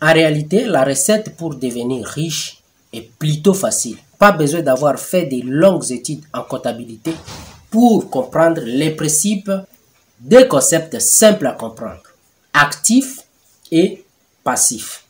En réalité, la recette pour devenir riche est plutôt facile. Pas besoin d'avoir fait de longues études en comptabilité pour comprendre les principes, des concepts simples à comprendre. Actif et passif.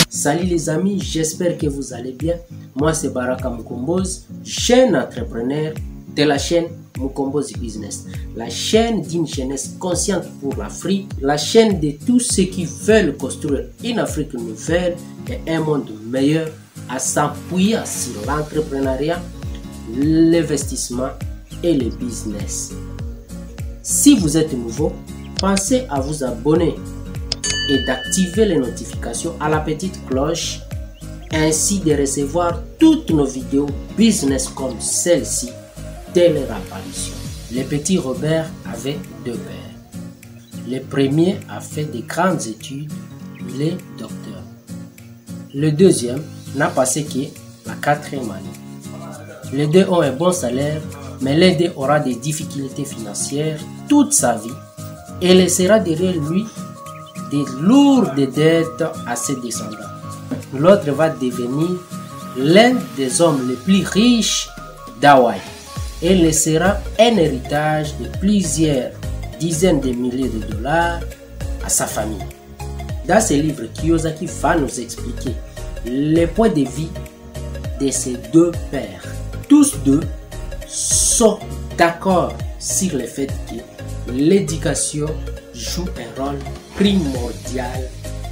Salut les amis, j'espère que vous allez bien. Moi c'est Baraka Mukombozi, jeune entrepreneur de la chaîne Mukombozi Business. La chaîne d'une jeunesse consciente pour l'Afrique. La chaîne de tous ceux qui veulent construire une Afrique nouvelle et un monde meilleur à s'appuyer sur l'entrepreneuriat, l'investissement et le business. Si vous êtes nouveau, pensez à vous abonner et d'activer les notifications à la petite cloche, ainsi de recevoir toutes nos vidéos business comme celle-ci dès leur apparition. Le petit Robert avait deux pères. Le premier a fait de grandes études, il est docteur. Le deuxième n'a passé que la 4e année. Les deux ont un bon salaire, mais l'un d'eux aura des difficultés financières toute sa vie et laissera derrière lui des lourdes dettes à ses descendants. L'autre va devenir l'un des hommes les plus riches d'Hawaï et laissera un héritage de plusieurs dizaines de milliers de dollars à sa famille. Dans ce livre, Kiyosaki va nous expliquer les points de vie de ces deux pères. Tous deux sont d'accord sur le fait que l'éducation joue un rôle primordial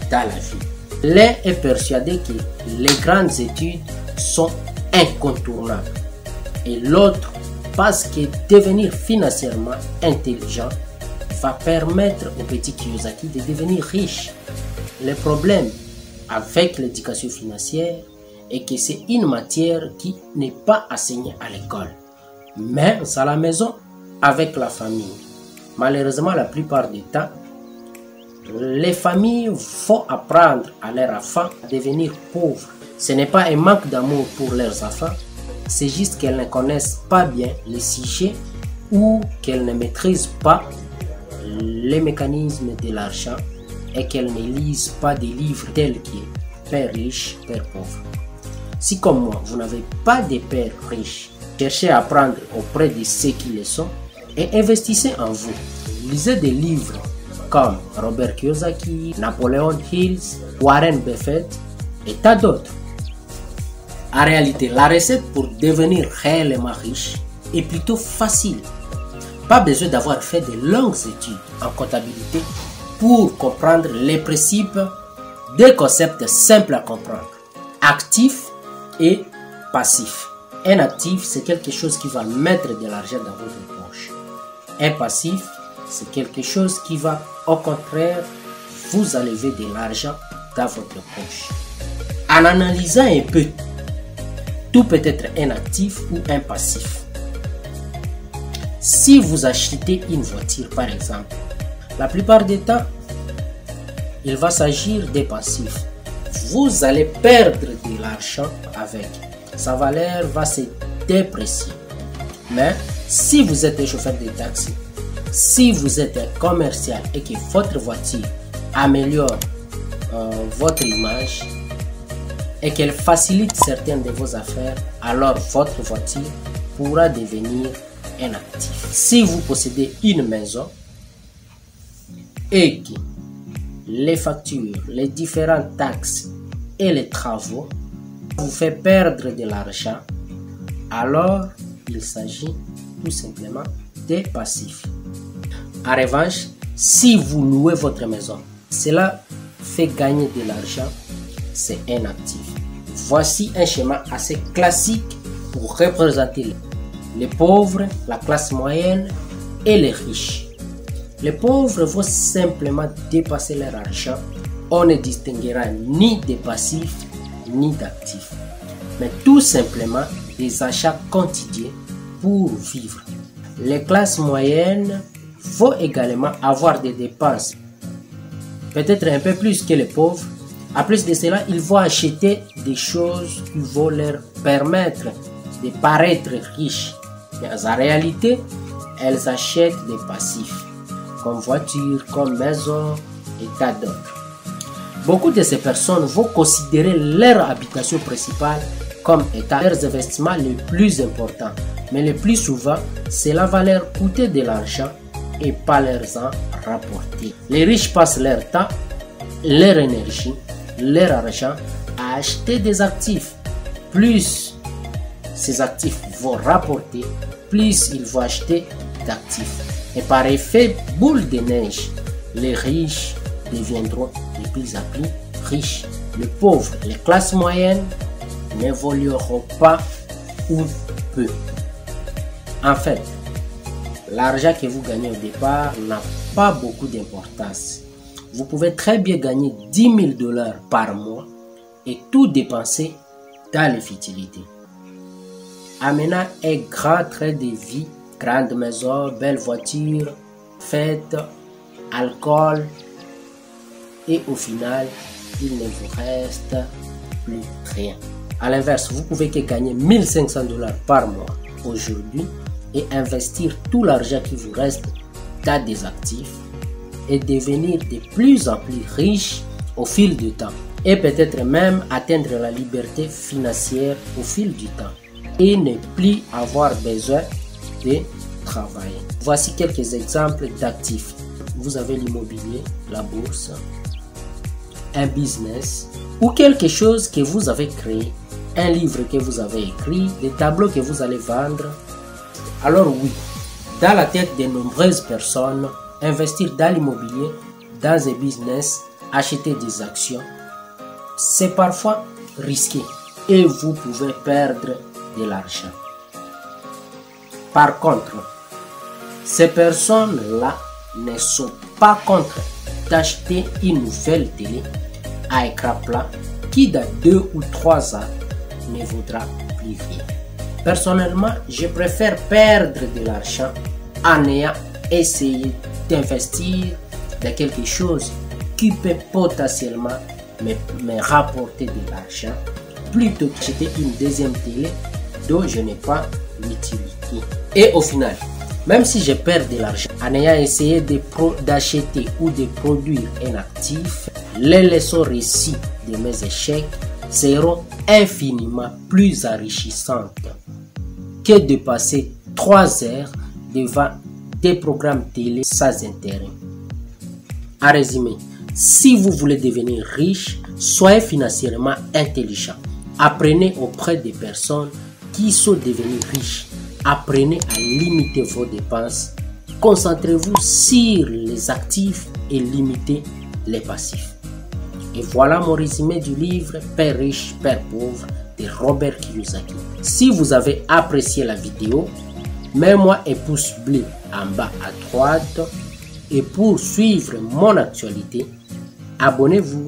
dans la vie. L'un est persuadé que les grandes études sont incontournables et l'autre pense que devenir financièrement intelligent va permettre au petit Kiyosaki de devenir riche. Le problème avec l'éducation financière est que c'est une matière qui n'est pas enseignée à l'école, mais à la maison avec la famille. Malheureusement, la plupart du temps, les familles vont apprendre à leurs enfants à devenir pauvres. Ce n'est pas un manque d'amour pour leurs enfants, c'est juste qu'elles ne connaissent pas bien les sujets ou qu'elles ne maîtrisent pas les mécanismes de l'argent et qu'elles ne lisent pas des livres tels que Père riche, Père pauvre. Si comme moi, vous n'avez pas de père riche, cherchez à apprendre auprès de ceux qui le sont et investissez en vous. Lisez des livres comme Robert Kiyosaki, Napoleon Hill, Warren Buffett et tant d'autres. En réalité, la recette pour devenir réellement riche est plutôt facile. Pas besoin d'avoir fait de longues études en comptabilité pour comprendre les principes, des concepts simples à comprendre. Actif et passif. Un actif, c'est quelque chose qui va mettre de l'argent dans votre poche. Un passif, c'est quelque chose qui va, au contraire, vous enlever de l'argent dans votre poche. En analysant un peu, tout peut être un actif ou un passif. Si vous achetez une voiture, par exemple, la plupart du temps, il va s'agir des passifs. Vous allez perdre de l'argent avec. Sa valeur va se déprécier. Mais si vous êtes un chauffeur de taxi, si vous êtes un commercial et que votre voiture améliore votre image et qu'elle facilite certaines de vos affaires, alors votre voiture pourra devenir un actif. Si vous possédez une maison et que les factures, les différentes taxes et les travaux vous fait perdre de l'argent, alors il s'agit tout simplement des passifs. En revanche, si vous louez votre maison, cela fait gagner de l'argent, c'est un actif. Voici un schéma assez classique pour représenter les pauvres, la classe moyenne et les riches. Les pauvres vont simplement dépasser leur argent. On ne distinguera ni des passifs ni d'actifs, mais tout simplement des achats quotidiens pour vivre. Les classes moyennes vont également avoir des dépenses, peut-être un peu plus que les pauvres. En plus de cela, ils vont acheter des choses qui vont leur permettre de paraître riches. Mais en réalité, elles achètent des passifs, comme voitures, comme maisons et tas d'autres. Beaucoup de ces personnes vont considérer leur habitation principale comme étant leurs investissements les plus importants. Mais le plus souvent, cela va leur coûter de l'argent et pas leur en rapporter. Les riches passent leur temps, leur énergie, leur argent à acheter des actifs. Plus ces actifs vont rapporter, plus ils vont acheter d'actifs. Et par effet boule de neige, les riches deviendront de plus en plus riches. Les pauvres, les classes moyennes n'évolueront pas ou peu. En fait, l'argent que vous gagnez au départ n'a pas beaucoup d'importance. Vous pouvez très bien gagner 10 000 $ par mois et tout dépenser dans les futilités. En menant un grand train de vie, grande maison, belle voiture, fête, alcool, et au final, il ne vous reste plus rien. À l'inverse, vous pouvez que gagner 1 500 $ par mois aujourd'hui et investir tout l'argent qui vous reste dans des actifs et devenir de plus en plus riche au fil du temps et peut-être même atteindre la liberté financière au fil du temps et ne plus avoir besoin de travailler. Voici quelques exemples d'actifs. Vous avez l'immobilier, la bourse, un business ou quelque chose que vous avez créé, un livre que vous avez écrit, des tableaux que vous allez vendre. Alors oui, dans la tête de nombreuses personnes, investir dans l'immobilier, dans un business, acheter des actions, c'est parfois risqué et vous pouvez perdre de l'argent. Par contre, ces personnes-là ne sont pas contre d'acheter une nouvelle télé à écran plat qui dans 2 ou 3 ans ne vaudra plus rien. Personnellement, je préfère perdre de l'argent en ayant essayé d'investir dans quelque chose qui peut potentiellement me rapporter de l'argent plutôt qu'acheter une deuxième télé dont je n'ai pas l'utilité. Et au final, même si je perds de l'argent en ayant essayé d'acheter ou de produire un actif, les leçons reçues de mes échecs seront infiniment plus enrichissantes que de passer 3 heures devant des programmes télé sans intérêt. En résumé, si vous voulez devenir riche, soyez financièrement intelligent. Apprenez auprès des personnes qui sont devenues riches. Apprenez à limiter vos dépenses. Concentrez-vous sur les actifs et limitez les passifs. Et voilà mon résumé du livre Père riche, Père pauvre de Robert Kiyosaki. Si vous avez apprécié la vidéo, mets-moi un pouce bleu en bas à droite et pour suivre mon actualité, abonnez-vous.